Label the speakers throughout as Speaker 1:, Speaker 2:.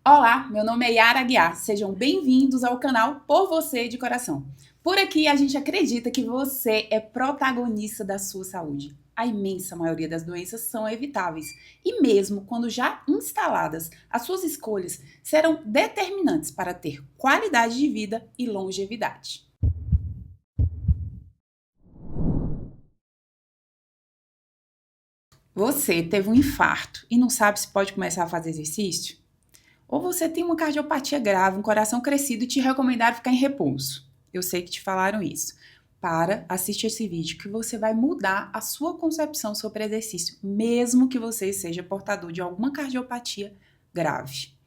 Speaker 1: Olá, meu nome é Yara Aguiar. Sejam bem-vindos ao canal Por Você de Coração. Por aqui a gente acredita que você é protagonista da sua saúde. A imensa maioria das doenças são evitáveis e mesmo quando já instaladas, as suas escolhas serão determinantes para ter qualidade de vida e longevidade. Você teve um infarto e não sabe se pode começar a fazer exercício? Ou você tem uma cardiopatia grave, um coração crescido e te recomendaram ficar em repouso. Eu sei que te falaram isso. Para, assiste esse vídeo que você vai mudar a sua concepção sobre exercício, mesmo que você seja portador de alguma cardiopatia grave.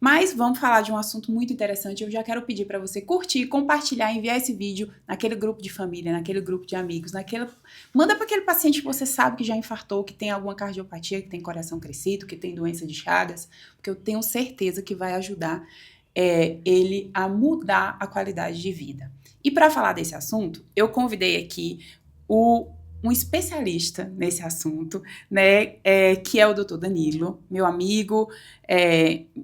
Speaker 1: Mas vamos falar de um assunto muito interessante. Eu já quero pedir para você curtir, compartilhar, enviar esse vídeo naquele grupo de família, naquele grupo de amigos, manda para aquele paciente que você sabe que já infartou, que tem alguma cardiopatia, que tem coração crescido, que tem doença de Chagas, porque eu tenho certeza que vai ajudar ele a mudar a qualidade de vida. E para falar desse assunto, eu convidei aqui um especialista nesse assunto, né, que é o Dr. Danilo, meu amigo,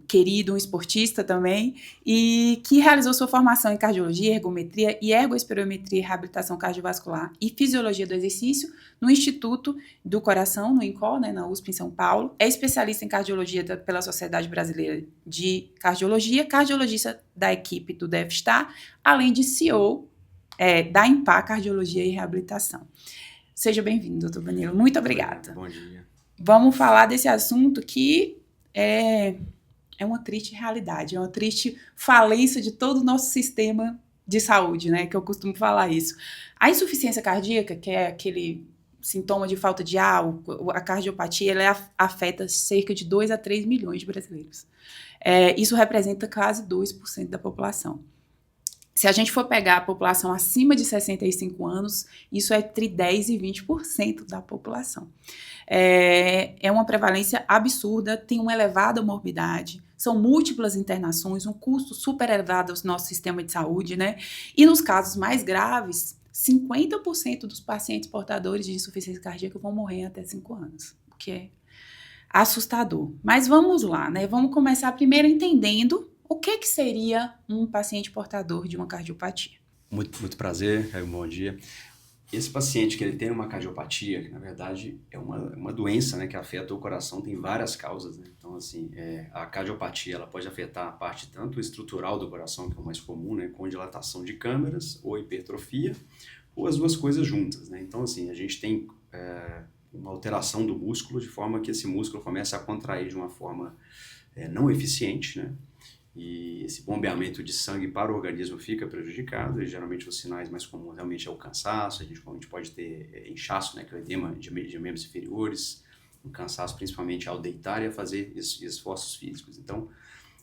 Speaker 1: querido, um esportista também, e que realizou sua formação em cardiologia, ergometria e ergoespirometria e reabilitação cardiovascular e fisiologia do exercício no Instituto do Coração, no INCOL, né, na USP em São Paulo. É especialista em cardiologia pela Sociedade Brasileira de Cardiologia, cardiologista da equipe do DEFSTAR, além de CEO da IMPA Cardiologia e Reabilitação. Seja bem-vindo, doutor Danilo. Muito obrigada.
Speaker 2: Bom dia.
Speaker 1: Vamos falar desse assunto que é uma triste realidade, é uma triste falência de todo o nosso sistema de saúde, né? Que eu costumo falar isso. A insuficiência cardíaca, que é aquele sintoma de falta de ar, a cardiopatia, ela afeta cerca de 2 a 3 milhões de brasileiros. Isso representa quase 2% da população. Se a gente for pegar a população acima de 65 anos, isso é entre 10% e 20% da população. É uma prevalência absurda, tem uma elevada morbidade, são múltiplas internações, um custo super elevado ao nosso sistema de saúde, né? E nos casos mais graves, 50% dos pacientes portadores de insuficiência cardíaca vão morrer até 5 anos, o que é assustador. Mas vamos lá, né? Vamos começar primeiro entendendo o que seria um paciente portador de uma cardiopatia.
Speaker 2: Muito prazer, bom dia. Esse paciente que ele tem uma cardiopatia, que na verdade é uma doença, né, que afeta o coração, tem várias causas, né? Então, assim, a cardiopatia ela pode afetar a parte tanto estrutural do coração, que é o mais comum, né, com dilatação de câmeras ou hipertrofia, ou as duas coisas juntas, né? Então, assim, a gente tem uma alteração do músculo, de forma que esse músculo começa a contrair de uma forma não eficiente, né? E esse bombeamento de sangue para o organismo fica prejudicado, e geralmente os sinais mais comuns realmente é o cansaço, a gente pode ter inchaço, né, que é o edema de membros inferiores, o cansaço principalmente ao deitar e a fazer esforços físicos. Então,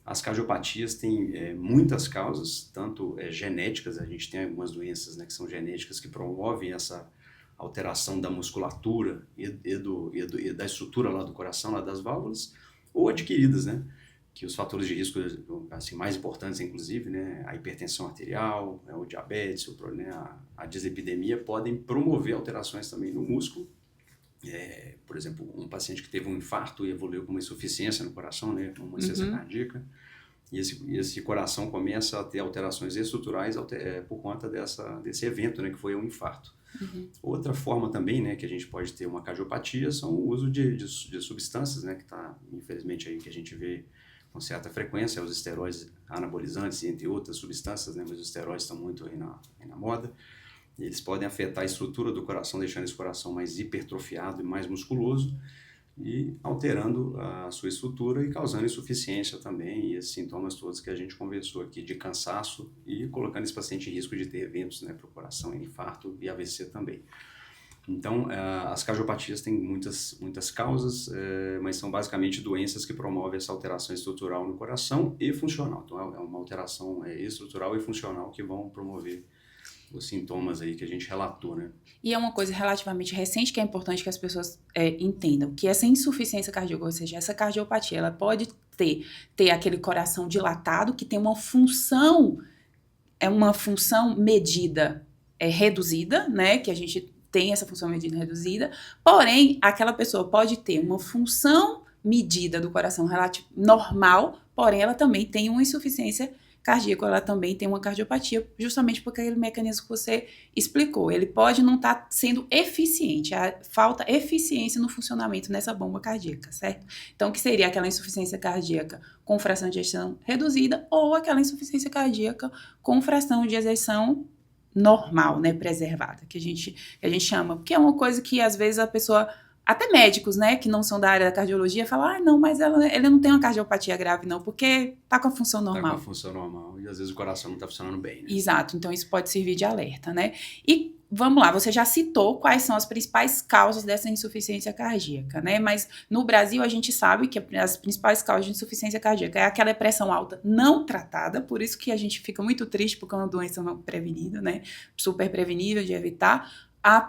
Speaker 2: as cardiopatias têm muitas causas, tanto genéticas, a gente tem algumas doenças, né, que são genéticas que promovem essa alteração da musculatura e da estrutura lá do coração, lá das válvulas, ou adquiridas, né? Que os fatores de risco assim, mais importantes, inclusive, né, a hipertensão arterial, o diabetes, a dislipidemia, podem promover alterações também no músculo. Por exemplo, um paciente que teve um infarto e evoluiu com uma insuficiência no coração, né, uma insuficiência cardíaca, e esse coração começa a ter alterações estruturais por conta desse evento, né, que foi um infarto. Outra forma também, né, que a gente pode ter uma cardiopatia são o uso de substâncias, né, que está, infelizmente, aí que a gente vê com certa frequência, os esteroides anabolizantes, entre outras substâncias, né, mas os esteroides estão muito aí na moda, e eles podem afetar a estrutura do coração, deixando esse coração mais hipertrofiado e mais musculoso, e alterando a sua estrutura e causando insuficiência também, e esses sintomas todos que a gente conversou aqui, de cansaço, e colocando esse paciente em risco de ter eventos, né, para o coração, infarto e AVC também. Então, as cardiopatias têm muitas causas, mas são basicamente doenças que promovem essa alteração estrutural no coração e funcional. Então, é uma alteração estrutural e funcional que vão promover os sintomas aí que a gente relatou, né?
Speaker 1: E é uma coisa relativamente recente que é importante que as pessoas entendam, que essa insuficiência cardíaca, ou seja, essa cardiopatia, ela pode ter aquele coração dilatado, que tem uma função medida reduzida, né, que a gente tem essa função medida reduzida, porém, aquela pessoa pode ter uma função medida do coração normal, porém ela também tem uma insuficiência cardíaca, ela também tem uma cardiopatia, justamente por aquele mecanismo que você explicou. Ele pode não estar sendo eficiente, falta eficiência no funcionamento nessa bomba cardíaca, certo? Então, que seria aquela insuficiência cardíaca com fração de ejeção reduzida ou aquela insuficiência cardíaca com fração de ejeção normal, né, preservada, que a gente chama, porque é uma coisa que às vezes a pessoa, até médicos, né, que não são da área da cardiologia, falam, não, mas ele não tem uma cardiopatia grave não, porque tá com a função normal.
Speaker 2: Tá com a função normal, e às vezes o coração não tá funcionando bem, né?
Speaker 1: Exato, então isso pode servir de alerta, né? E vamos lá, você já citou quais são as principais causas dessa insuficiência cardíaca, né? Mas no Brasil a gente sabe que as principais causas de insuficiência cardíaca é aquela pressão alta não tratada, por isso que a gente fica muito triste porque é uma doença não prevenida, né? Super prevenível de evitar. O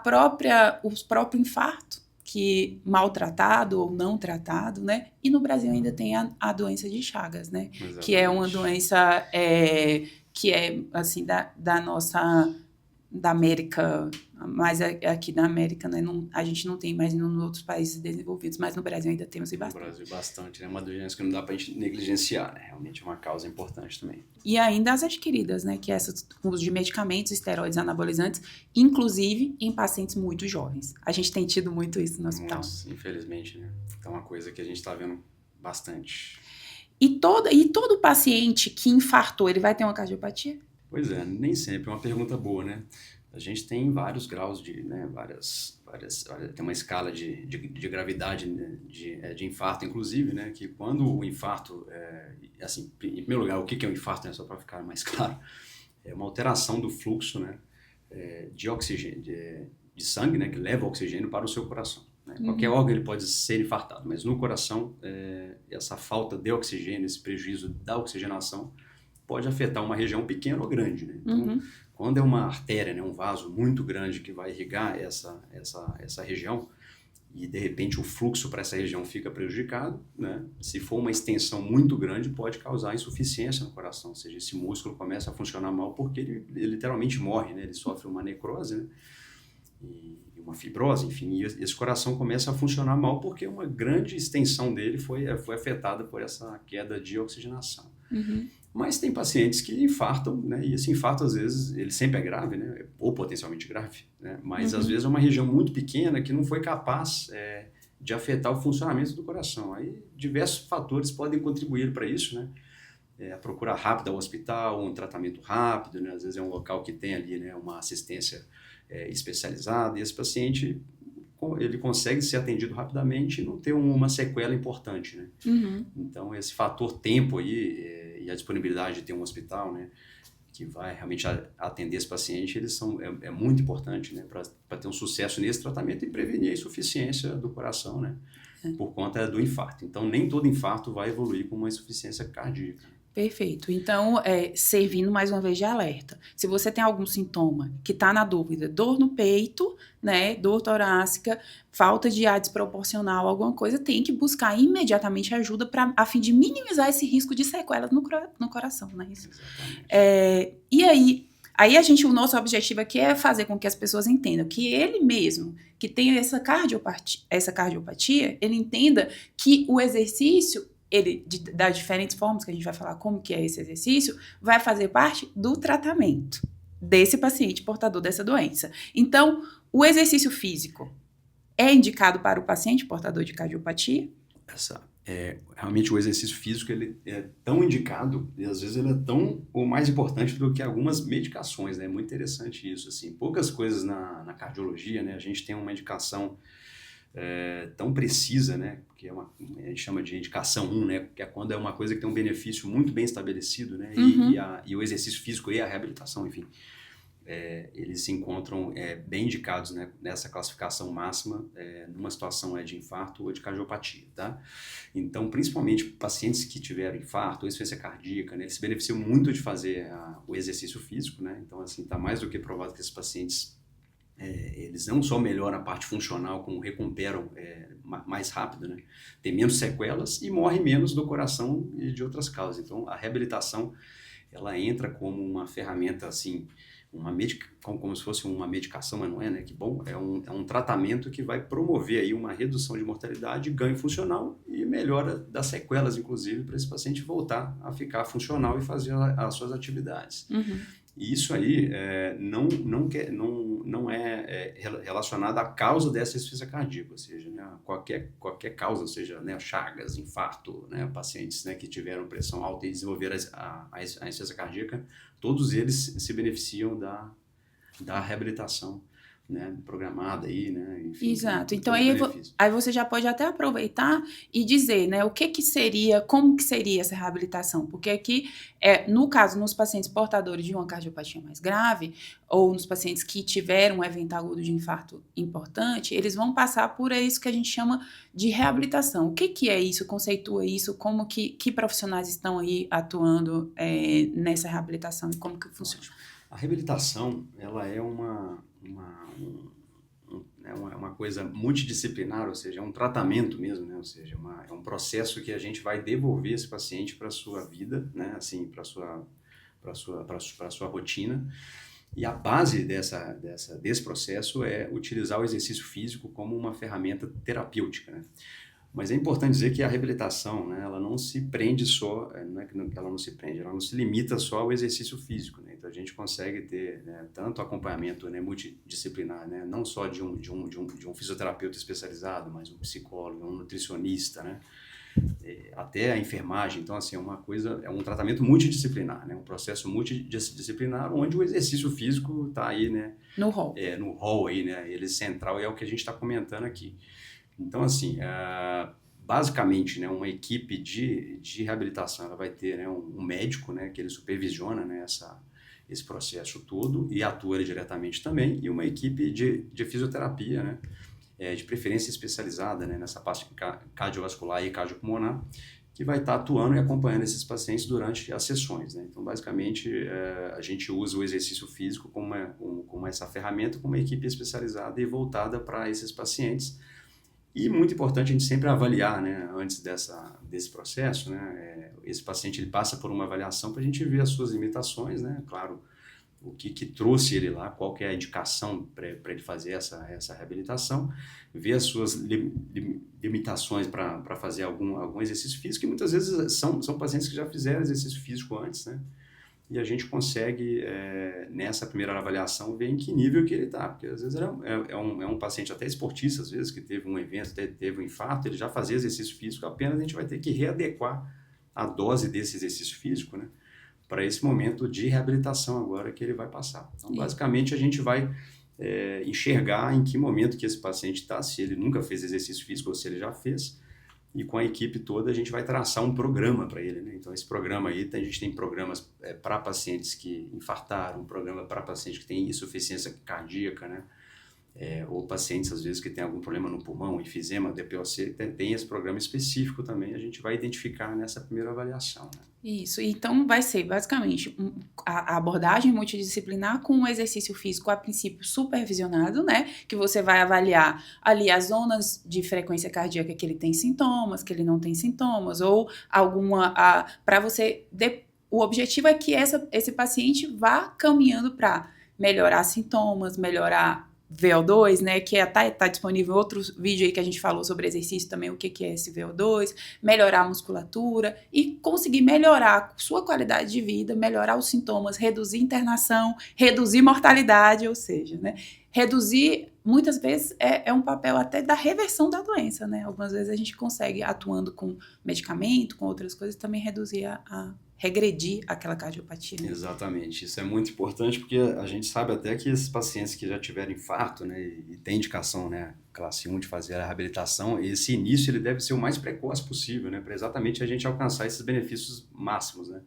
Speaker 1: próprio infarto, que maltratado ou não tratado, né? E no Brasil ainda tem a doença de Chagas, né? Exatamente. Que é uma doença que é, assim, da nossa... da América, mas aqui na América, né, a gente não tem mais nos outros países desenvolvidos, mas no Brasil ainda temos e bastante.
Speaker 2: No Brasil bastante, né? Uma doença que não dá pra gente negligenciar, né? Realmente é uma causa importante também.
Speaker 1: E ainda as adquiridas, né, que é o uso de medicamentos, esteroides anabolizantes, inclusive em pacientes muito jovens. A gente tem tido muito isso no hospital.
Speaker 2: Nossa, infelizmente, né? Então é uma coisa que a gente tá vendo bastante.
Speaker 1: E todo paciente que infartou, ele vai ter uma cardiopatia?
Speaker 2: Pois é, nem sempre. É uma pergunta boa, né? A gente tem vários graus né, tem uma escala de gravidade, né, de infarto, inclusive, né? Que quando o infarto, assim, em primeiro lugar, o que é um infarto, né? Só para ficar mais claro, é uma alteração do fluxo, né, de oxigênio, de sangue, né? Que leva oxigênio para o seu coração. Né? Qualquer órgão ele pode ser infartado, mas no coração, essa falta de oxigênio, esse prejuízo da oxigenação, pode afetar uma região pequena ou grande, né? Então, quando é uma artéria, né, um vaso muito grande que vai irrigar essa região e, de repente, o fluxo para essa região fica prejudicado, né? Se for uma extensão muito grande, pode causar insuficiência no coração, ou seja, esse músculo começa a funcionar mal porque ele literalmente morre, né? Ele sofre uma necrose, né? E uma fibrose, enfim, e esse coração começa a funcionar mal porque uma grande extensão dele foi afetada por essa queda de oxigenação. Mas tem pacientes que infartam, né? E esse infarto, às vezes, ele sempre é grave, né? Ou potencialmente grave, né? Mas, às vezes, é uma região muito pequena que não foi capaz de afetar o funcionamento do coração. Aí, diversos fatores podem contribuir para isso, né? A procura rápida ao hospital, um tratamento rápido, né? Às vezes é um local que tem ali, né, uma assistência especializada, e esse paciente, ele consegue ser atendido rapidamente e não ter uma sequela importante, né? Então, esse fator tempo aí, e a disponibilidade de ter um hospital, né, que vai realmente atender esse paciente, é muito importante, né, para ter um sucesso nesse tratamento e prevenir a insuficiência do coração, né, por conta do infarto. Então, nem todo infarto vai evoluir com uma insuficiência cardíaca.
Speaker 1: Perfeito. Então, servindo mais uma vez de alerta. Se você tem algum sintoma que está na dúvida, dor no peito, né, dor torácica, falta de ar desproporcional, alguma coisa, tem que buscar imediatamente ajuda a fim de minimizar esse risco de sequelas no coração, né? Isso. E aí o nosso objetivo aqui é fazer com que as pessoas entendam que ele mesmo, que tem essa cardiopatia, ele entenda que o exercício, das diferentes formas que a gente vai falar como que é esse exercício, vai fazer parte do tratamento desse paciente portador dessa doença. Então, o exercício físico é indicado para o paciente portador de cardiopatia?
Speaker 2: Realmente o exercício físico ele é tão indicado e às vezes ele é tão ou mais importante do que algumas medicações, né? É muito interessante isso, assim. Poucas coisas na cardiologia, né? A gente tem uma indicação tão precisa, né? Que a gente chama de indicação 1, né? Que é quando é uma coisa que tem um benefício muito bem estabelecido, né? E o exercício físico e a reabilitação, enfim, eles se encontram bem indicados, né, nessa classificação máxima numa situação de infarto ou de cardiopatia, tá? Então, principalmente pacientes que tiveram infarto ou insuficiência cardíaca, né, eles se beneficiam muito de fazer o exercício físico, né? Então, assim, está mais do que provado que esses pacientes eles não só melhoram a parte funcional, como recuperam mais rápido, né? Tem menos sequelas e morre menos do coração e de outras causas. Então, a reabilitação, ela entra como uma ferramenta, assim, como se fosse uma medicação, mas não é, né? Que bom, é um tratamento que vai promover aí uma redução de mortalidade, ganho funcional e melhora das sequelas, inclusive, para esse paciente voltar a ficar funcional e fazer as suas atividades. E isso aí não é relacionado à causa dessa insuficiência cardíaca, ou seja, né, qualquer causa, ou seja, né, chagas, infarto, né, pacientes, né, que tiveram pressão alta e desenvolveram a insuficiência cardíaca, todos eles se beneficiam da reabilitação, né, programada aí, né, enfim.
Speaker 1: Exato. Então aí você já pode até aproveitar e dizer, né, como que seria essa reabilitação? Porque aqui, no caso, nos pacientes portadores de uma cardiopatia mais grave, ou nos pacientes que tiveram um evento agudo de infarto importante, eles vão passar por isso que a gente chama de reabilitação. O que é isso? Conceitua isso? Como que profissionais estão aí atuando nessa reabilitação e como que funciona?
Speaker 2: A reabilitação, ela é uma coisa multidisciplinar, ou seja, é um tratamento mesmo, né? Ou seja, é um processo que a gente vai devolver esse paciente para a sua vida, né? Assim, para a sua rotina. E a base desse processo é utilizar o exercício físico como uma ferramenta terapêutica, né? Mas é importante dizer que a reabilitação, né, ela não se prende só, não é que ela não se prende, ela não se limita só ao exercício físico, né? Então a gente consegue ter, né, tanto acompanhamento, né, multidisciplinar, né, não só de um fisioterapeuta especializado, mas um psicólogo, um nutricionista, né, até a enfermagem. Então assim, é um tratamento multidisciplinar, né, um processo multidisciplinar onde o exercício físico está aí, né,
Speaker 1: no rol.
Speaker 2: No rol aí, né, ele central, e é o que a gente está comentando aqui. Então, assim, basicamente, né, uma equipe de reabilitação, ela vai ter, né, um médico, né, que ele supervisiona, né, esse processo todo e atua diretamente também, e uma equipe de fisioterapia, né, de preferência especializada, né, nessa parte cardiovascular e cardiopulmonar, que vai estar atuando e acompanhando esses pacientes durante as sessões, né? Então, basicamente, a gente usa o exercício físico como essa ferramenta, com uma equipe especializada e voltada para esses pacientes. E muito importante a gente sempre avaliar, né, antes desse processo, né, esse paciente ele passa por uma avaliação para a gente ver as suas limitações, né, claro, o que trouxe ele lá, qual que é a indicação para ele fazer essa reabilitação, ver as suas limitações para fazer algum exercício físico, e muitas vezes são pacientes que já fizeram exercício físico antes, né, e a gente consegue, nessa primeira avaliação, ver em que nível que ele está, porque às vezes é um paciente até esportista, às vezes, que teve um evento, teve um infarto, ele já fazia exercício físico, apenas a gente vai ter que readequar a dose desse exercício físico, né, para esse momento de reabilitação agora que ele vai passar. Então, basicamente, a gente vai enxergar em que momento que esse paciente está, se ele nunca fez exercício físico ou se ele já fez, e com a equipe toda a gente vai traçar um programa para ele, né? Então esse programa aí, a gente tem programas para pacientes que infartaram, um programa para pacientes que têm insuficiência cardíaca, né? Ou pacientes às vezes que têm algum problema no pulmão, enfisema, DPOC, tem esse programa específico também, a gente vai identificar nessa primeira avaliação, né?
Speaker 1: Isso, então vai ser basicamente a abordagem multidisciplinar com um exercício físico a princípio supervisionado, né, que você vai avaliar ali as zonas de frequência cardíaca que ele tem sintomas, que ele não tem sintomas, ou para você, o objetivo é que esse paciente vá caminhando para melhorar sintomas, melhorar VO2, né, que tá disponível outro vídeo aí que a gente falou sobre exercício também, o que é esse VO2, melhorar a musculatura e conseguir melhorar a sua qualidade de vida, melhorar os sintomas, reduzir internação, reduzir mortalidade, ou seja, né, reduzir, muitas vezes, é um papel até da reversão da doença, né, algumas vezes a gente consegue, atuando com medicamento, com outras coisas, também reduzir regredir aquela cardiopatia. Né?
Speaker 2: Exatamente, isso é muito importante porque a gente sabe até que esses pacientes que já tiveram infarto, né, e tem indicação, né, classe 1 de fazer a reabilitação, esse início ele deve ser o mais precoce possível, né, para exatamente a gente alcançar esses benefícios máximos, né.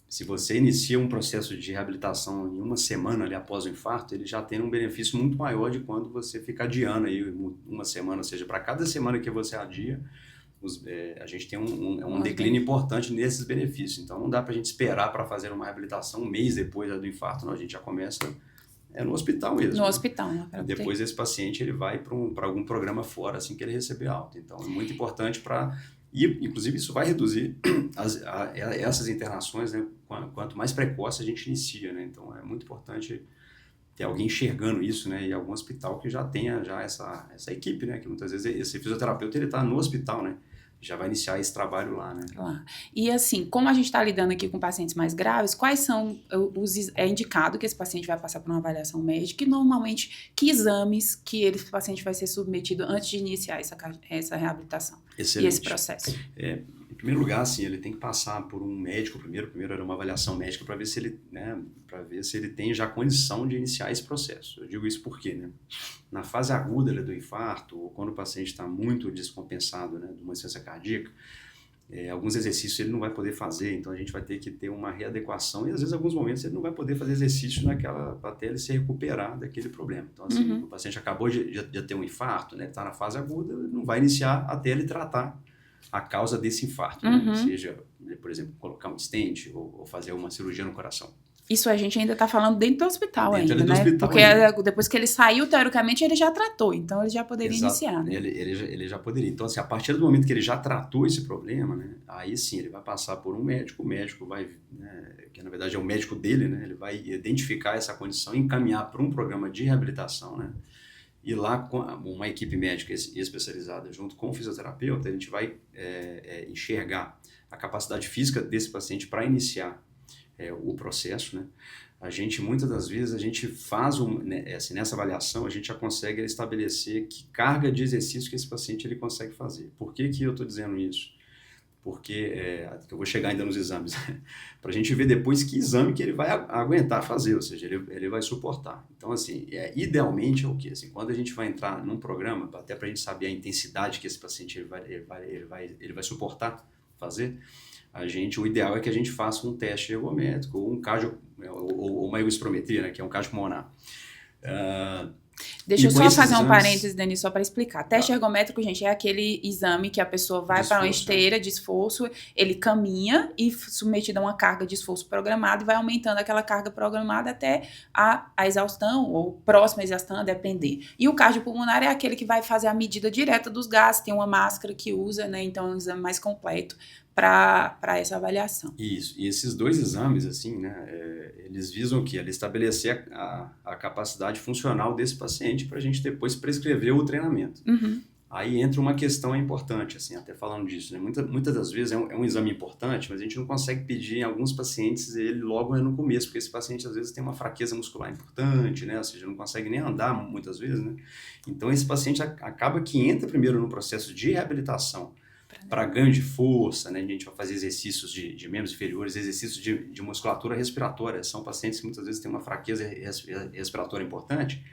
Speaker 2: Se você inicia um processo de reabilitação em uma semana ali após o infarto, ele já tem um benefício muito maior de quando você fica adiando aí uma semana, ou seja, para cada semana que você adia, a gente tem um declínio importante nesses benefícios. Então, não dá para a gente esperar para fazer uma reabilitação um mês depois do infarto, não. A gente já começa no hospital mesmo.
Speaker 1: No hospital, né?
Speaker 2: Depois esse paciente ele vai para algum programa fora assim que ele receber alta. Então, é muito importante para E, inclusive, isso vai reduzir essas internações, né? Quanto mais precoce a gente inicia, né? Então, é muito importante ter alguém enxergando isso, né? E algum hospital que já tenha já essa equipe, né? Que muitas vezes esse fisioterapeuta, ele está no hospital, né? Já vai iniciar esse trabalho lá, né?
Speaker 1: Lá. E assim, como a gente está lidando aqui com pacientes mais graves, quais são é indicado que esse paciente vai passar por uma avaliação médica e normalmente que exames que esse paciente vai ser submetido antes de iniciar essa reabilitação?
Speaker 2: Excelente.
Speaker 1: E esse processo?
Speaker 2: Em primeiro lugar, assim, ele tem que passar por um médico primeiro era uma avaliação médica para ver se ele, né, para ver se ele tem já condição de iniciar esse processo. Eu digo isso porque, né, na fase aguda do infarto, ou quando o paciente está muito descompensado, né, de uma insuficiência cardíaca, alguns exercícios ele não vai poder fazer, então a gente vai ter que ter uma readequação e às vezes em alguns momentos ele não vai poder fazer exercício até ele se recuperar daquele problema. Então assim, o paciente acabou de ter um infarto, né, está na fase aguda, ele não vai iniciar até ele tratar a causa desse infarto, né? Seja, por exemplo, colocar um stent ou fazer uma cirurgia no coração.
Speaker 1: Isso a gente ainda está falando dentro do hospital
Speaker 2: dentro
Speaker 1: ainda,
Speaker 2: do
Speaker 1: né?
Speaker 2: Hospital
Speaker 1: porque
Speaker 2: ainda.
Speaker 1: Depois que ele saiu, teoricamente, ele já tratou, então ele já poderia
Speaker 2: Exato.
Speaker 1: iniciar. Né?
Speaker 2: Ele já poderia. Então, assim, a partir do momento que ele já tratou esse problema, né, aí sim, ele vai passar por um médico, o médico vai, né, que na verdade é o médico dele, né, ele vai identificar essa condição e encaminhar para um programa de reabilitação, né, e lá com uma equipe médica especializada junto com o fisioterapeuta, a gente vai enxergar a capacidade física desse paciente para iniciar o processo, né? A gente, muitas das vezes, a gente faz, assim, nessa avaliação, a gente já consegue estabelecer que carga de exercício que esse paciente ele consegue fazer. Por que eu estou dizendo isso? Porque eu vou chegar ainda nos exames, para a gente ver depois que exame que ele vai aguentar fazer, ou seja, ele vai suportar. Então, assim, idealmente é o quê? Assim, quando a gente vai entrar num programa, até para a gente saber a intensidade que esse paciente ele vai suportar fazer, o ideal é que a gente faça um teste ergométrico ou ou uma ergospirometria, né, que é um cardiopulmonar.
Speaker 1: Deixa eu só fazer um parênteses, Denis, só para explicar. Teste ergométrico, gente, é aquele exame que a pessoa vai para uma esteira de esforço, ele caminha e submetido a uma carga de esforço programada e vai aumentando aquela carga programada até a exaustão ou próxima à exaustão, a depender. E o cardiopulmonar é aquele que vai fazer a medida direta dos gases, tem uma máscara que usa, né? Então é um exame mais completo para essa avaliação.
Speaker 2: Isso, e esses dois exames, assim, né, eles visam o quê? Ele estabelecer a capacidade funcional desse paciente para a gente depois prescrever o treinamento. Aí entra uma questão importante, assim, até falando disso, né? Muitas das vezes é um exame importante, mas a gente não consegue pedir em alguns pacientes ele logo no começo, porque esse paciente às vezes tem uma fraqueza muscular importante, né? Ou seja, não consegue nem andar muitas vezes, né? Então esse paciente acaba que entra primeiro no processo de reabilitação, para ganho de força, né? A gente vai fazer exercícios de membros inferiores, exercícios de musculatura respiratória. São pacientes que muitas vezes têm uma fraqueza respiratória importante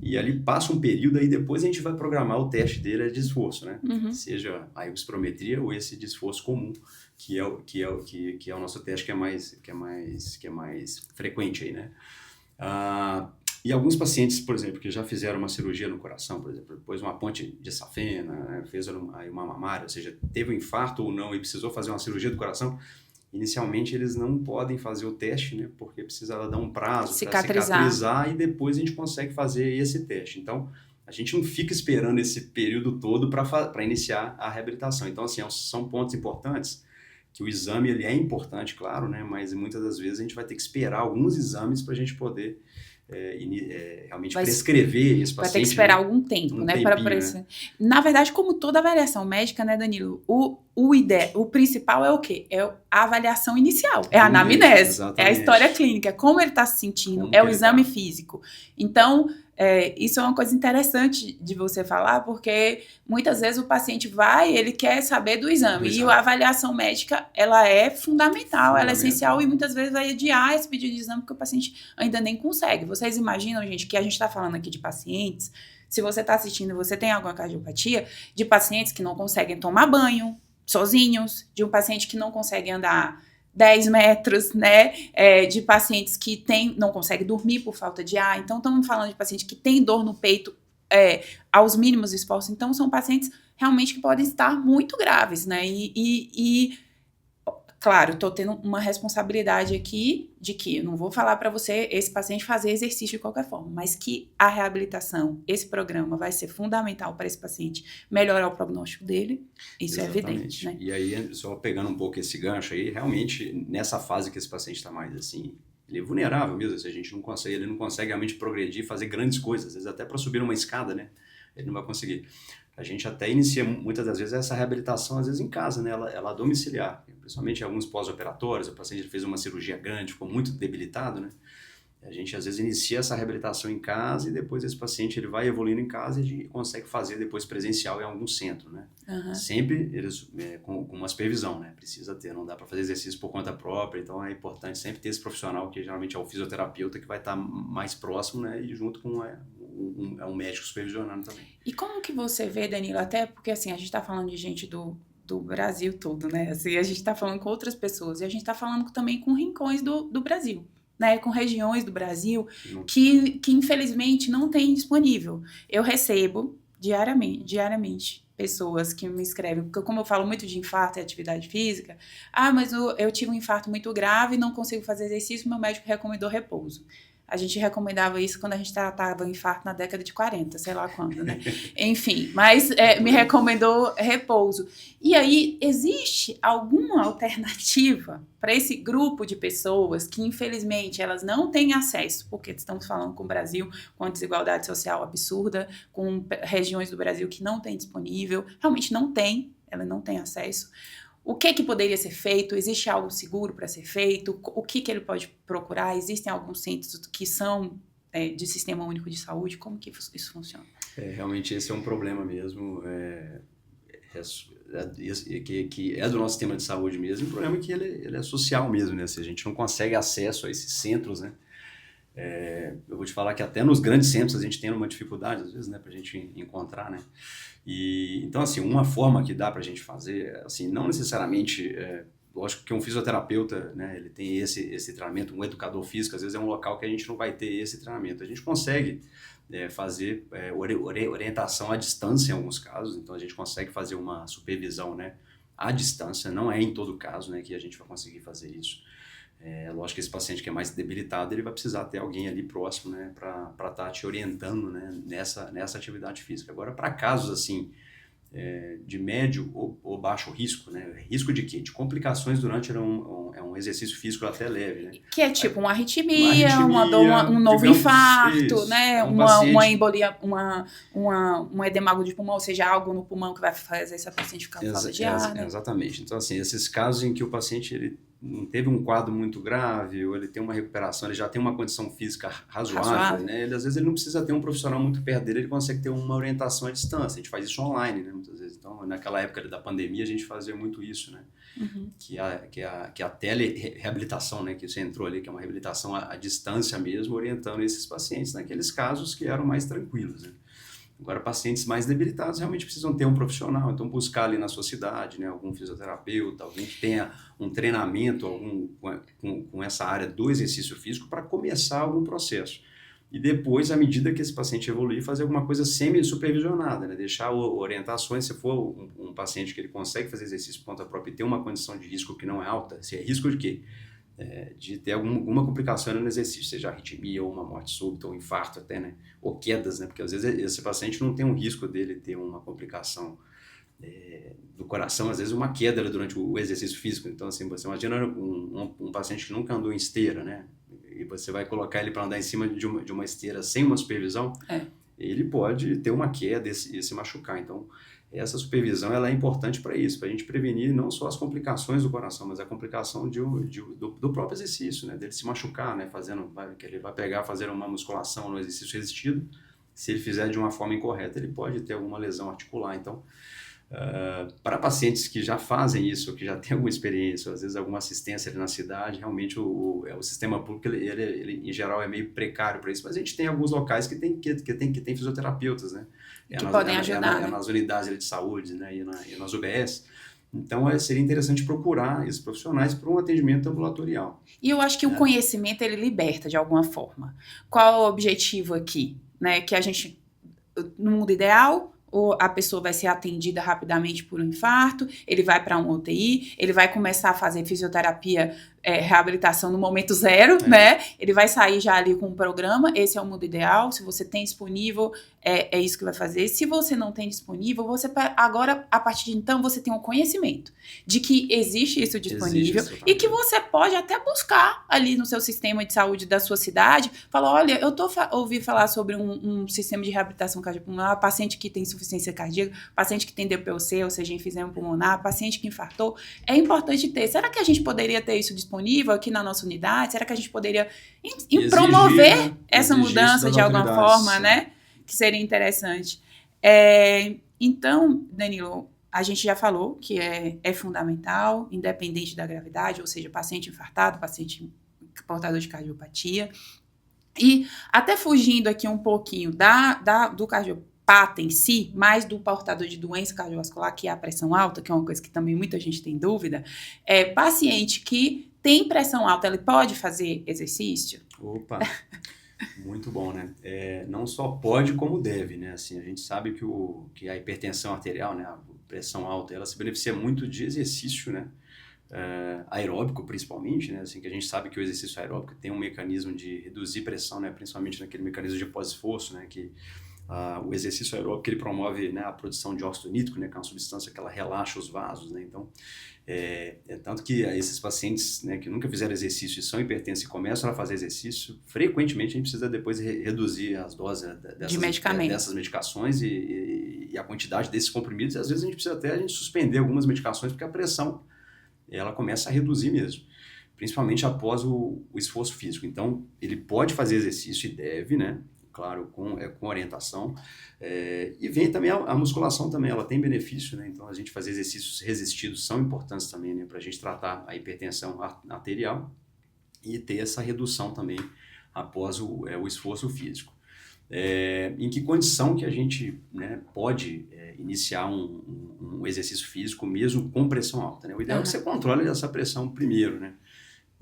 Speaker 2: e ali passa um período, aí depois a gente vai programar o teste dele de esforço, né? Seja a ergospirometria ou esse de esforço comum, que é o nosso teste que é mais frequente aí, né? E alguns pacientes, por exemplo, que já fizeram uma cirurgia no coração, por exemplo, pôs uma ponte de safena, né, fez uma mamária, ou seja, teve um infarto ou não e precisou fazer uma cirurgia do coração, inicialmente eles não podem fazer o teste, né, porque precisa dar um prazo para cicatrizar e depois a gente consegue fazer esse teste. Então, a gente não fica esperando esse período todo para iniciar a reabilitação. Então, assim, são pontos importantes que o exame ele é importante, claro, né, mas muitas das vezes a gente vai ter que esperar alguns exames para a gente poder realmente prescrever esse paciente.
Speaker 1: Vai ter que esperar algum tempo, né? Né? Na verdade, como toda avaliação médica, né, Danilo? O principal é o quê? É a avaliação inicial, é a anamnese, é a história clínica, como ele está se sentindo, é o exame físico. Então, isso é uma coisa interessante de você falar, porque muitas vezes o paciente ele quer saber do exame. E a avaliação médica, ela é fundamental, ela é essencial e muitas vezes vai adiar esse pedido de exame porque o paciente ainda nem consegue. Vocês imaginam, gente, que a gente está falando aqui de pacientes, se você está assistindo e você tem alguma cardiopatia, de pacientes que não conseguem tomar banho sozinhos, de um paciente que não consegue andar 10 metros, né, de pacientes que não conseguem dormir por falta de ar. Então, estamos falando de pacientes que têm dor no peito aos mínimos esforços. Então, são pacientes realmente que podem estar muito graves, né, e Claro, estou tendo uma responsabilidade aqui de que eu não vou falar para você, esse paciente, fazer exercício de qualquer forma, mas que a reabilitação, esse programa vai ser fundamental para esse paciente melhorar o prognóstico dele, isso é evidente, né?
Speaker 2: E aí, só pegando um pouco esse gancho aí, realmente, nessa fase que esse paciente está mais assim, ele é vulnerável mesmo, se a gente não consegue, ele não consegue realmente progredir, fazer grandes coisas, às vezes até para subir uma escada, né? Ele não vai conseguir. A gente até inicia muitas das vezes essa reabilitação, às vezes em casa, né? Ela domiciliar, principalmente em alguns pós-operatórios, o paciente fez uma cirurgia grande, ficou muito debilitado, né? A gente às vezes inicia essa reabilitação em casa e depois esse paciente ele vai evoluindo em casa e a gente consegue fazer depois presencial em algum centro, né? Sempre eles, com uma supervisão, né? Precisa ter, não dá para fazer exercício por conta própria, então é importante sempre ter esse profissional que geralmente é o fisioterapeuta que vai estar mais próximo, né? E junto com um médico supervisionando também.
Speaker 1: E como que você vê, Danilo, até porque assim, a gente está falando de gente do Brasil todo, né? Assim, a gente está falando com outras pessoas e a gente está falando também com rincões do Brasil. Né, com regiões do Brasil que infelizmente não tem disponível. Eu recebo diariamente pessoas que me escrevem, porque como eu falo muito de infarto e atividade física, mas eu tive um infarto muito grave e não consigo fazer exercício, meu médico recomendou repouso. A gente recomendava isso quando a gente tratava o infarto na década de 40, sei lá quando, né? Enfim, mas me recomendou repouso. E aí, existe alguma alternativa para esse grupo de pessoas que, infelizmente, elas não têm acesso, porque estamos falando com o Brasil, com a desigualdade social absurda, com regiões do Brasil que não tem disponível, realmente não tem, ela não tem acesso. O que poderia ser feito? Existe algo seguro para ser feito? O que ele pode procurar? Existem alguns centros que são de Sistema Único de Saúde? Como que isso funciona?
Speaker 2: Realmente esse é um problema mesmo, que é do nosso sistema de saúde mesmo. O problema é que ele é social mesmo, né? Se a gente não consegue acesso a esses centros, né? Eu vou te falar que até nos grandes centros a gente tem uma dificuldade, às vezes, né? Para a gente encontrar, né? Então, assim, uma forma que dá para a gente fazer, assim, não necessariamente, lógico que um fisioterapeuta, né, ele tem esse treinamento, um educador físico, às vezes é um local que a gente não vai ter esse treinamento. A gente consegue fazer orientação à distância em alguns casos, então a gente consegue fazer uma supervisão, né, à distância, não é em todo caso, né, que a gente vai conseguir fazer isso. Lógico que esse paciente que é mais debilitado, ele vai precisar ter alguém ali próximo, né, para estar te orientando, né, nessa atividade física. Agora, para casos assim, de médio ou baixo risco, né, risco de quê? De complicações durante um exercício físico até leve, né?
Speaker 1: Que é tipo uma arritmia, um novo infarto, isso, né, uma embolia, um edemago de pulmão, ou seja, algo no pulmão que vai fazer esse paciente ficar com falta de ar, né?
Speaker 2: Exatamente. Então, assim, esses casos em que o paciente ele não teve um quadro muito grave, ou ele tem uma recuperação, ele já tem uma condição física razoável, né? Às vezes ele não precisa ter um profissional muito perto dele, ele consegue ter uma orientação à distância. A gente faz isso online, né? Muitas vezes. Então, naquela época da pandemia, a gente fazia muito isso, né? Que a telereabilitação, né? Que você entrou ali, que é uma reabilitação à distância mesmo, orientando esses pacientes naqueles casos que eram mais tranquilos, né? Agora, pacientes mais debilitados realmente precisam ter um profissional, então buscar ali na sua cidade, né, algum fisioterapeuta, alguém que tenha um treinamento com essa área do exercício físico para começar algum processo. E depois, à medida que esse paciente evoluir, fazer alguma coisa semi-supervisionada, né, deixar orientações, se for um paciente que ele consegue fazer exercício por conta própria e tem uma condição de risco que não é alta, se é risco de quê? De ter alguma complicação no exercício, seja arritmia ou uma morte súbita, ou infarto até, né? Ou quedas, né? Porque às vezes esse paciente não tem um risco dele ter uma complicação do coração, às vezes uma queda durante o exercício físico. Então, assim, você imagina um paciente que nunca andou em esteira, né? E você vai colocar ele para andar em cima de uma esteira sem uma supervisão, ele pode ter uma queda e se machucar. Então, essa supervisão ela é importante para isso, para a gente prevenir não só as complicações do coração, mas a complicação do próprio exercício, né? Dele se machucar, né? Que ele vai pegar, fazer uma musculação no exercício resistido, se ele fizer de uma forma incorreta, ele pode ter alguma lesão articular. Então, para pacientes que já fazem isso, que já têm alguma experiência, ou às vezes alguma assistência ali na cidade, realmente o sistema público, ele em geral é meio precário para isso, mas a gente tem alguns locais que tem fisioterapeutas, né?
Speaker 1: Que podem ajudar, né?
Speaker 2: Nas unidades de saúde, né? e nas UBS. Então, seria interessante procurar esses profissionais para um atendimento ambulatorial.
Speaker 1: E eu acho que o conhecimento, ele liberta de alguma forma. Qual é o objetivo aqui? Né? Que a gente, no mundo ideal, ou a pessoa vai ser atendida rapidamente por um infarto, ele vai para um UTI, ele vai começar a fazer fisioterapia, reabilitação no momento zero, né? Ele vai sair já ali com um programa, esse é o mundo ideal. Se você tem disponível, é isso que vai fazer. Se você não tem disponível, agora, a partir de então, você tem um conhecimento de que existe isso disponível e que você pode até buscar ali no seu sistema de saúde da sua cidade, falar, olha, eu ouvi falar sobre um sistema de reabilitação cardiopulmonar, paciente que tem insuficiência cardíaca, paciente que tem DPOC, ou seja, enfisema pulmonar, paciente que infartou, é importante ter. Será que a gente poderia ter isso disponível aqui na nossa unidade? Será que a gente poderia promover essa mudança de alguma forma, né? Que seria interessante. Então, Danilo, a gente já falou que é fundamental, independente da gravidade, ou seja, paciente infartado, paciente portador de cardiopatia. E até fugindo aqui um pouquinho do cardiopata em si, mais do portador de doença cardiovascular, que é a pressão alta, que é uma coisa que também muita gente tem dúvida, paciente que tem pressão alta, ele pode fazer exercício?
Speaker 2: Opa, muito bom, né? Não só pode, como deve, né? Assim, a gente sabe que a hipertensão arterial, né, a pressão alta, ela se beneficia muito de exercício, né? Aeróbico, principalmente, né? Assim, que a gente sabe que o exercício aeróbico tem um mecanismo de reduzir pressão, né? Principalmente naquele mecanismo de pós-esforço, né? Que o exercício aeróbico ele promove, né, a produção de óxido nítrico, né? Que é uma substância que ela relaxa os vasos, né? Então, tanto que esses pacientes, né, que nunca fizeram exercício e são hipertensos e começam a fazer exercício, frequentemente a gente precisa depois reduzir as doses dessas medicações e a quantidade desses comprimidos. E às vezes a gente precisa até suspender algumas medicações porque a pressão ela começa a reduzir mesmo, principalmente após o esforço físico. Então, ele pode fazer exercício e deve, né? Claro, com orientação. E vem também a musculação também, ela tem benefício, né? Então, a gente fazer exercícios resistidos são importantes também, né? Para a gente tratar a hipertensão arterial e ter essa redução também após o esforço físico. Em que condição que a gente, né, pode iniciar um exercício físico mesmo com pressão alta, né? O ideal é que você controle essa pressão primeiro, né?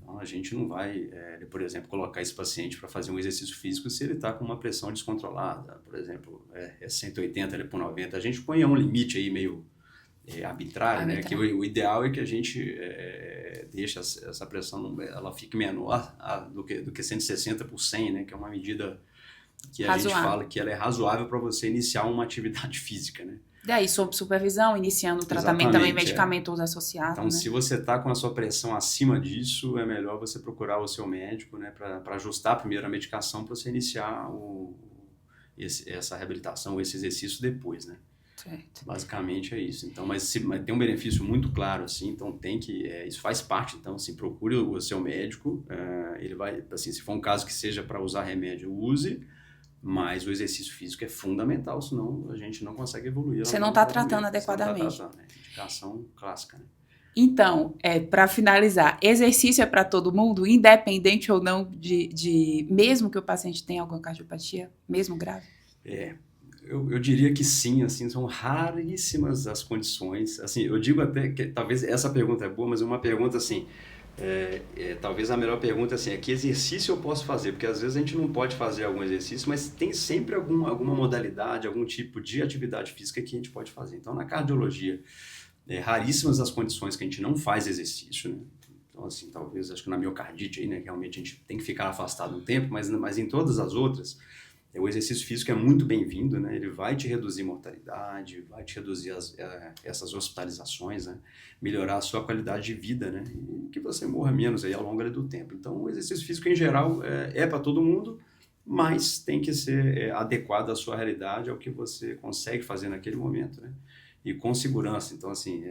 Speaker 2: Então, a gente não vai, por exemplo, colocar esse paciente para fazer um exercício físico se ele está com uma pressão descontrolada, por exemplo, 180 por 90. A gente põe um limite aí meio arbitrário, né? Que o ideal é que a gente deixe essa pressão, ela fique menor do que 160 por 100, né? Que é uma medida que a gente fala que ela é razoável para você iniciar uma atividade física, né?
Speaker 1: Daí, sob supervisão, iniciando o tratamento, também medicamentos associados.
Speaker 2: Então, né? Se você está com a sua pressão acima disso, é melhor você procurar o seu médico, né, para ajustar primeiro a medicação para você iniciar essa reabilitação, esse exercício depois, né?
Speaker 1: Certo.
Speaker 2: Basicamente é isso. Então, mas tem um benefício muito claro, assim, então isso faz parte, então, assim, procure o seu médico, ele vai, assim, se for um caso que seja para usar remédio, use. Mas o exercício físico é fundamental, senão a gente não consegue evoluir.
Speaker 1: Você não está tratando adequadamente.
Speaker 2: Você não está tratando, indicação clássica, né?
Speaker 1: Então, para finalizar, exercício é para todo mundo, independente ou não mesmo que o paciente tenha alguma cardiopatia, mesmo grave?
Speaker 2: Eu diria que sim, assim, são raríssimas as condições. Assim, eu digo até que talvez essa pergunta é boa, mas uma pergunta assim, talvez a melhor pergunta assim, que exercício eu posso fazer? Porque às vezes a gente não pode fazer algum exercício, mas tem sempre alguma modalidade, algum tipo de atividade física que a gente pode fazer. Então, na cardiologia, raríssimas as condições que a gente não faz exercício, né? Então, assim, talvez, acho que na miocardite aí, né, realmente a gente tem que ficar afastado um tempo, mas em todas as outras, o exercício físico é muito bem-vindo, né? Ele vai te reduzir mortalidade, vai te reduzir essas hospitalizações, né? Melhorar a sua qualidade de vida, né? E que você morra menos aí ao longo do tempo. Então, o exercício físico, em geral, é para todo mundo, mas tem que ser adequado à sua realidade, ao que você consegue fazer naquele momento, né? E com segurança. Então, assim,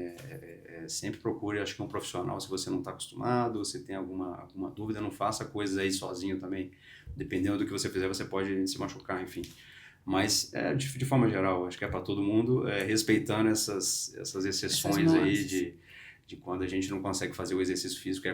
Speaker 2: sempre procure, acho que um profissional, se você não está acostumado, se tem alguma dúvida, não faça coisas aí sozinho também. Dependendo do que você fizer, você pode se machucar, enfim. Mas, de forma geral, acho que é para todo mundo, respeitando essas exceções aí de quando a gente não consegue fazer o exercício físico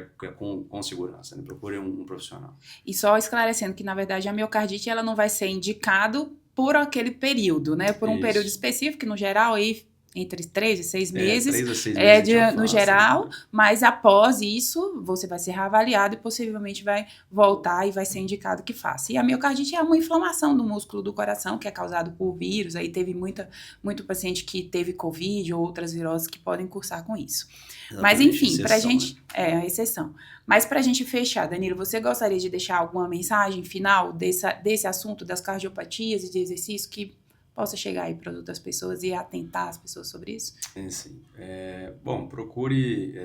Speaker 2: com segurança, né? Procure um profissional.
Speaker 1: E só esclarecendo que, na verdade, a miocardite ela não vai ser indicado por aquele período, né? Por um período específico, que no geral aí entre 3 e 6 meses,
Speaker 2: 3 a 6 meses
Speaker 1: no geral, mas após isso, você vai ser reavaliado e possivelmente vai voltar e vai ser indicado que faça. E a miocardite é uma inflamação do músculo do coração, que é causado por vírus, aí teve muito paciente que teve Covid ou outras viroses que podem cursar com isso. Exatamente, mas enfim, para a gente, a exceção. Mas para a gente fechar, Danilo, você gostaria de deixar alguma mensagem final desse assunto das cardiopatias e de exercício que possa chegar aí para outras pessoas e atentar as pessoas sobre isso?
Speaker 2: Sim. Bom, procure,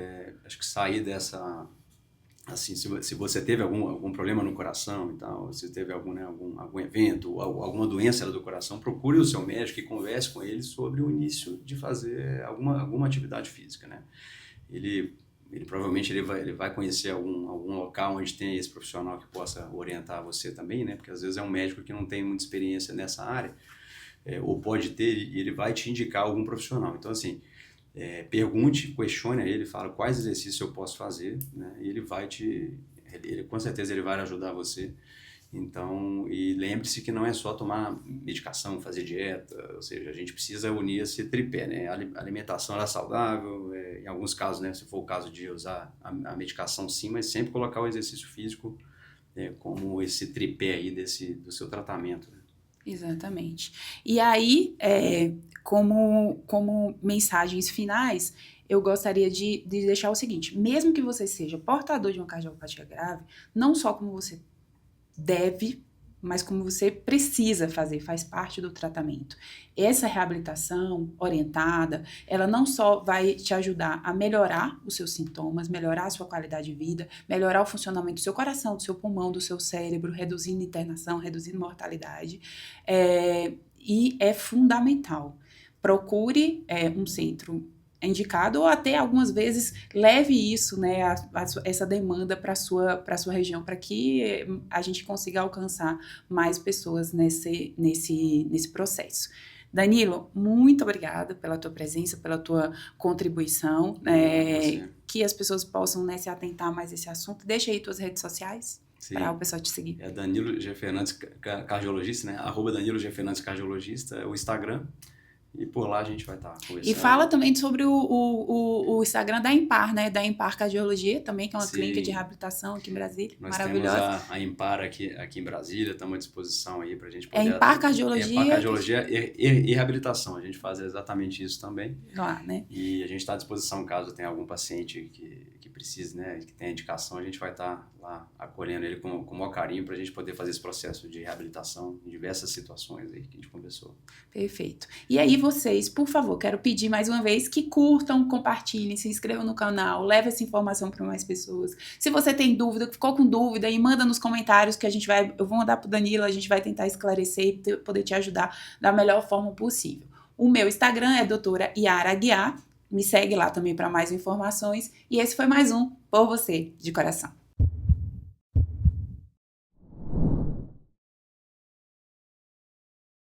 Speaker 2: acho que sair dessa... Assim, se você teve algum problema no coração e tal, se teve algum evento, ou alguma doença do coração, procure o seu médico e converse com ele sobre o início de fazer alguma atividade física, né? Ele provavelmente ele vai conhecer algum local onde tem esse profissional que possa orientar você também, né? Porque às vezes é um médico que não tem muita experiência nessa área, ou pode ter, e ele vai te indicar algum profissional. Então, assim, pergunte, questione a ele, fala quais exercícios eu posso fazer, né? E ele com certeza ele vai ajudar você. Então, e lembre-se que não é só tomar medicação, fazer dieta, ou seja, a gente precisa unir esse tripé, né? A alimentação era saudável, em alguns casos, né? Se for o caso de usar a medicação, sim, mas sempre colocar o exercício físico como esse tripé aí do seu tratamento, né?
Speaker 1: Exatamente. E aí, como mensagens finais, eu gostaria de deixar o seguinte: mesmo que você seja portador de uma cardiopatia grave, não só como você deve, mas como você precisa fazer, faz parte do tratamento. Essa reabilitação orientada, ela não só vai te ajudar a melhorar os seus sintomas, melhorar a sua qualidade de vida, melhorar o funcionamento do seu coração, do seu pulmão, do seu cérebro, reduzindo internação, reduzindo mortalidade, e é fundamental. Procure um centro indicado, ou até algumas vezes leve isso, né, essa demanda para a sua região, para que a gente consiga alcançar mais pessoas nesse processo. Danilo, muito obrigada pela tua presença, pela tua contribuição, que as pessoas possam, né, se atentar mais a esse assunto. Deixa aí tuas redes sociais para o pessoal te seguir.
Speaker 2: É Danilo G. Fernandes, cardiologista, né? @Danilo G. Fernandes, cardiologista, é o Instagram. E por lá a gente vai estar conversando.
Speaker 1: E fala também sobre o Instagram da Impar, né? Da Impar Cardiologia também, que é uma clínica de reabilitação aqui em Brasília.
Speaker 2: Nós
Speaker 1: maravilhosa.
Speaker 2: Temos a Impar aqui em Brasília, estamos à disposição aí para a gente poder...
Speaker 1: Impar Cardiologia.
Speaker 2: Impar Cardiologia e reabilitação. A gente faz exatamente isso também.
Speaker 1: Lá, né?
Speaker 2: E a gente está à disposição caso tenha algum paciente que precise, né? Que tenha indicação, a gente vai estar lá acolhendo ele com o maior carinho para a gente poder fazer esse processo de reabilitação em diversas situações aí que a gente conversou. Perfeito.
Speaker 1: E aí vocês, por favor, quero pedir mais uma vez que curtam, compartilhem, se inscrevam no canal, leve essa informação para mais pessoas. Se você tem dúvida, ficou com dúvida, e manda nos comentários que eu vou mandar para o Danilo, a gente vai tentar esclarecer e poder te ajudar da melhor forma possível. O meu Instagram é doutora Yara Aguiar, me segue lá também para mais informações, e esse foi mais um Por Você, de Coração.